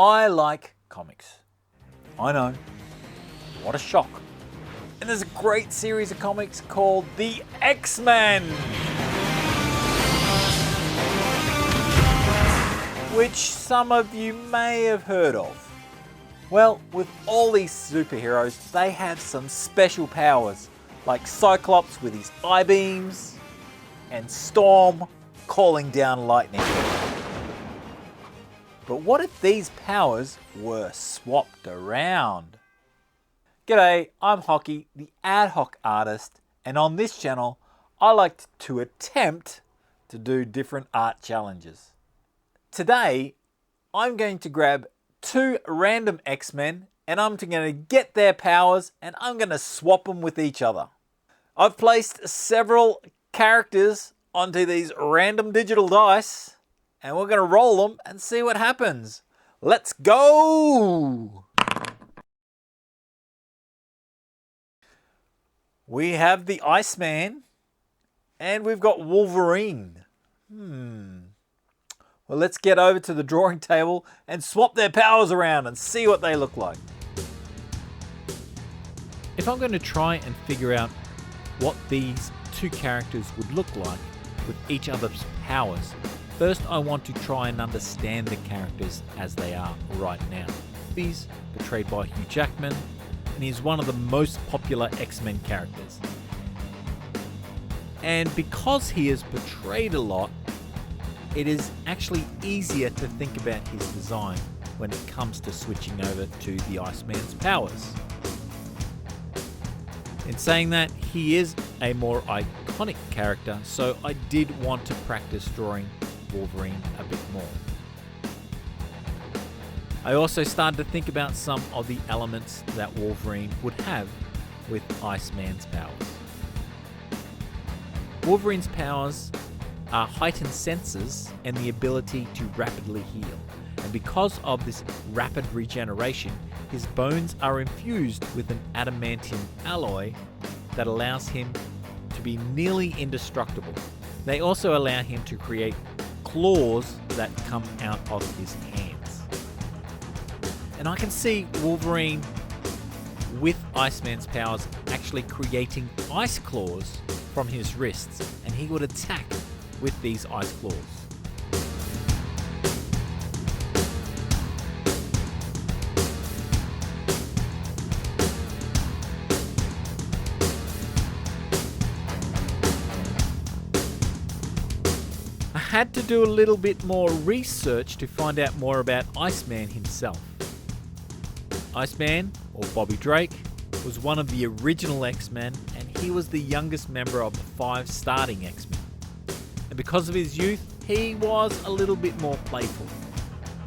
I like comics. I know. What a shock. And there's a great series of comics called The X-Men, which some of you may have heard of. Well, with all these superheroes, they have some special powers, like Cyclops with his eye beams, and Storm calling down lightning. But what if these powers were swapped around? G'day, I'm Hockey, the Adhock artist, and on this channel, I like to attempt to do different art challenges. Today, I'm going to grab 2 random X-Men and I'm going to get their powers and I'm going to swap them with each other. I've placed several characters onto these random digital dice and we're going to roll them and see what happens. Let's go! We have the Iceman and we've got Wolverine. Well, let's get over to the drawing table and swap their powers around and see what they look like. If I'm going to try and figure out what these 2 characters would look like with each other's powers, first I want to try and understand the characters as they are right now. He's portrayed by Hugh Jackman, and he's one of the most popular X-Men characters. And because he is portrayed a lot, it is actually easier to think about his design when it comes to switching over to the Iceman's powers. In saying that, he is a more iconic character, so I did want to practice drawing Wolverine a bit more. I also started to think about some of the elements that Wolverine would have with Iceman's powers. Wolverine's powers are heightened senses and the ability to rapidly heal. And because of this rapid regeneration, his bones are infused with an adamantium alloy that allows him to be nearly indestructible. They also allow him to create claws that come out of his hands. And I can see Wolverine with Iceman's powers actually creating ice claws from his wrists, and he would attack with these ice claws. I had to do a little bit more research to find out more about Iceman himself. Iceman, or Bobby Drake, was one of the original X-Men, and he was the youngest member of the 5 starting X-Men. And because of his youth, he was a little bit more playful.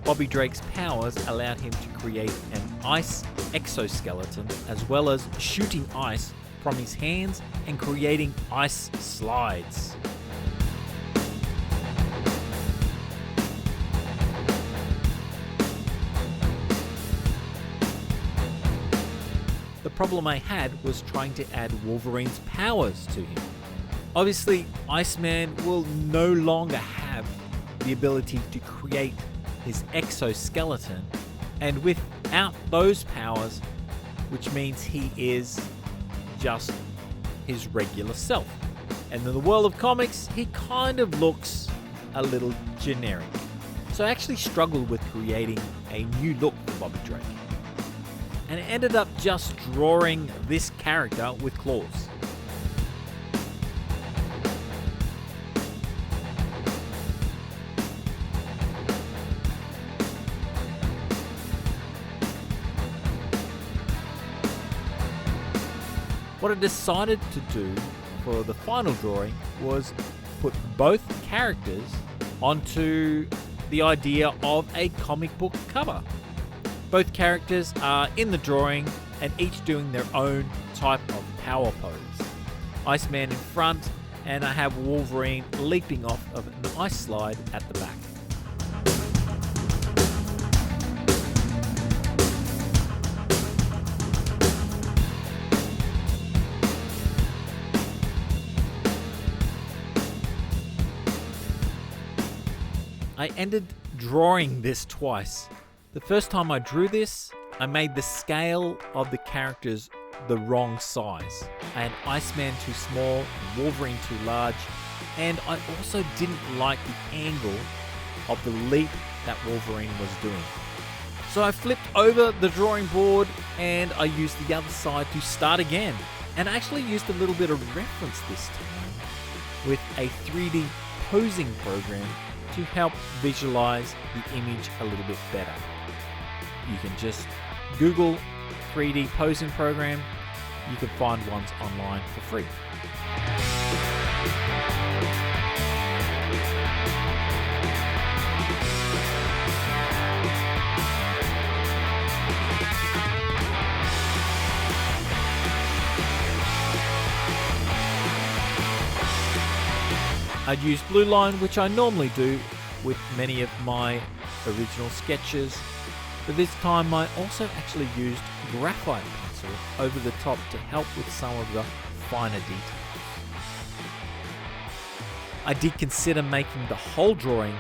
Bobby Drake's powers allowed him to create an ice exoskeleton, as well as shooting ice from his hands and creating ice slides. The problem I had was trying to add Wolverine's powers to him. Obviously, Iceman will no longer have the ability to create his exoskeleton, and without those powers, which means he is just his regular self. And in the world of comics, he kind of looks a little generic. So I actually struggled with creating a new look for Bobby Drake. And I ended up just drawing this character with claws. What I decided to do for the final drawing was put both characters onto the idea of a comic book cover. Both characters are in the drawing and each doing their own type of power pose. Iceman in front, and I have Wolverine leaping off of an ice slide at the back. I ended drawing this twice, The first time I drew this, I made the scale of the characters the wrong size. I had Iceman too small, Wolverine too large, and I also didn't like the angle of the leap that Wolverine was doing. So I flipped over the drawing board and I used the other side to start again. And I actually used a little bit of reference this time with a 3D posing program to help visualize the image a little bit better. You can just Google 3D posing program. You can find ones online for free. I'd use blue line, which I normally do with many of my original sketches, but this time I also actually used graphite pencil over the top to help with some of the finer details. I did consider making the whole drawing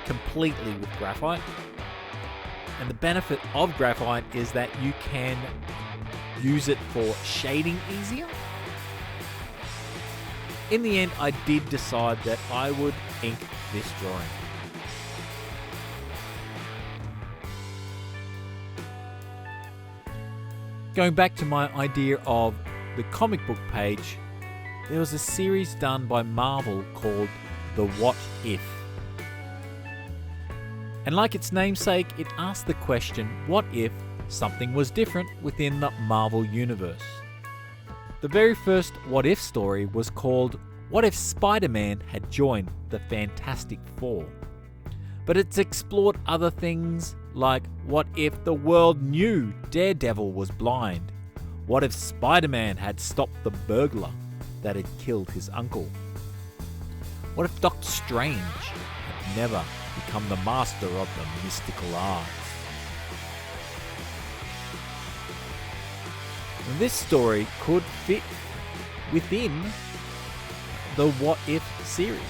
completely with graphite, and the benefit of graphite is that you can use it for shading easier. In the end, I did decide that I would ink this drawing. Going back to my idea of the comic book page, there was a series done by Marvel called The What If. And like its namesake, it asked the question, what if something was different within the Marvel universe? The very first What If story was called What If Spider-Man Had Joined the Fantastic Four? But it's explored other things like what if the world knew Daredevil was blind? What if Spider-Man had stopped the burglar that had killed his uncle? What if Doctor Strange had never become the master of the mystical arts? This story could fit within the What If series.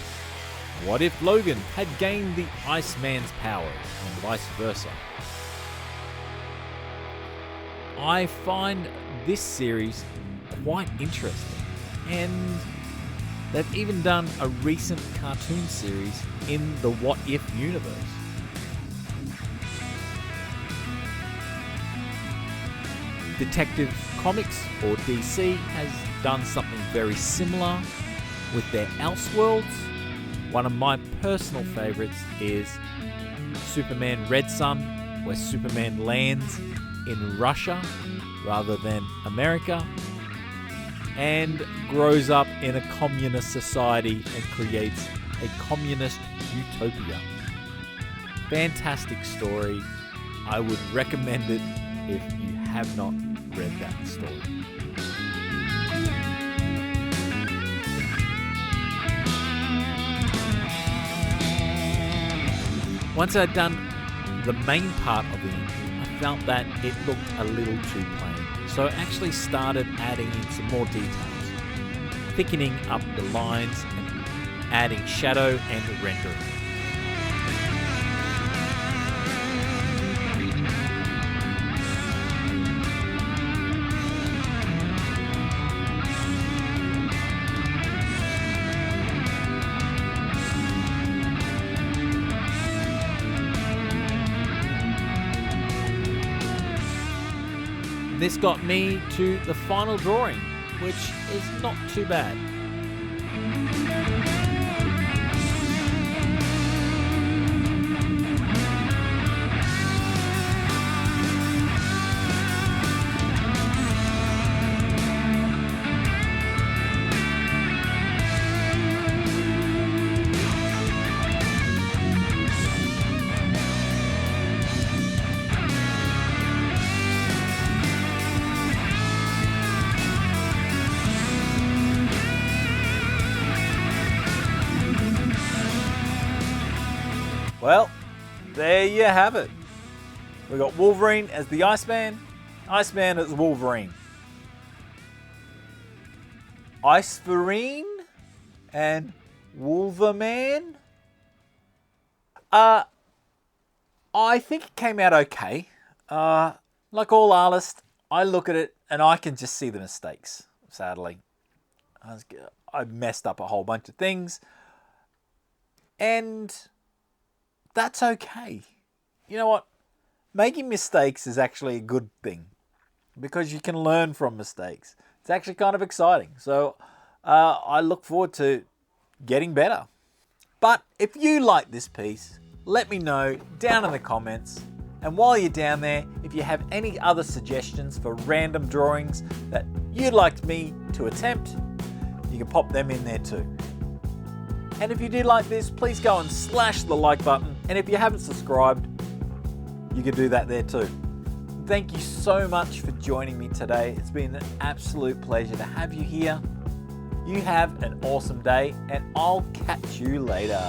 What if Logan had gained the Iceman's powers and vice versa? I find this series quite interesting, and they've even done a recent cartoon series in the What If universe. Detective Comics, or DC, has done something very similar with their Elseworlds. One of my personal favorites is Superman Red Sun, where Superman lands in Russia rather than America and grows up in a communist society and creates a communist utopia. Fantastic story. I would recommend it if you have not read that story. Once I'd done the main part of the intro, I felt that it looked a little too plain. So I actually started adding in some more details, thickening up the lines and adding shadow and rendering. This got me to the final drawing, which is not too bad. Well, there you have it. We got Wolverine as the Iceman, Iceman as Wolverine. Iceverine and Wolverman. I think it came out okay. Like all artists, I look at it and I can just see the mistakes, sadly. I messed up a whole bunch of things. And that's okay. You know what? Making mistakes is actually a good thing because you can learn from mistakes. It's actually kind of exciting. So I look forward to getting better. But if you like this piece, let me know down in the comments. And while you're down there, if you have any other suggestions for random drawings that you'd like me to attempt, you can pop them in there too. And if you did like this, please go and slash the like button. And if you haven't subscribed, you can do that there too. Thank you so much for joining me today. It's been an absolute pleasure to have you here. You have an awesome day, and I'll catch you later.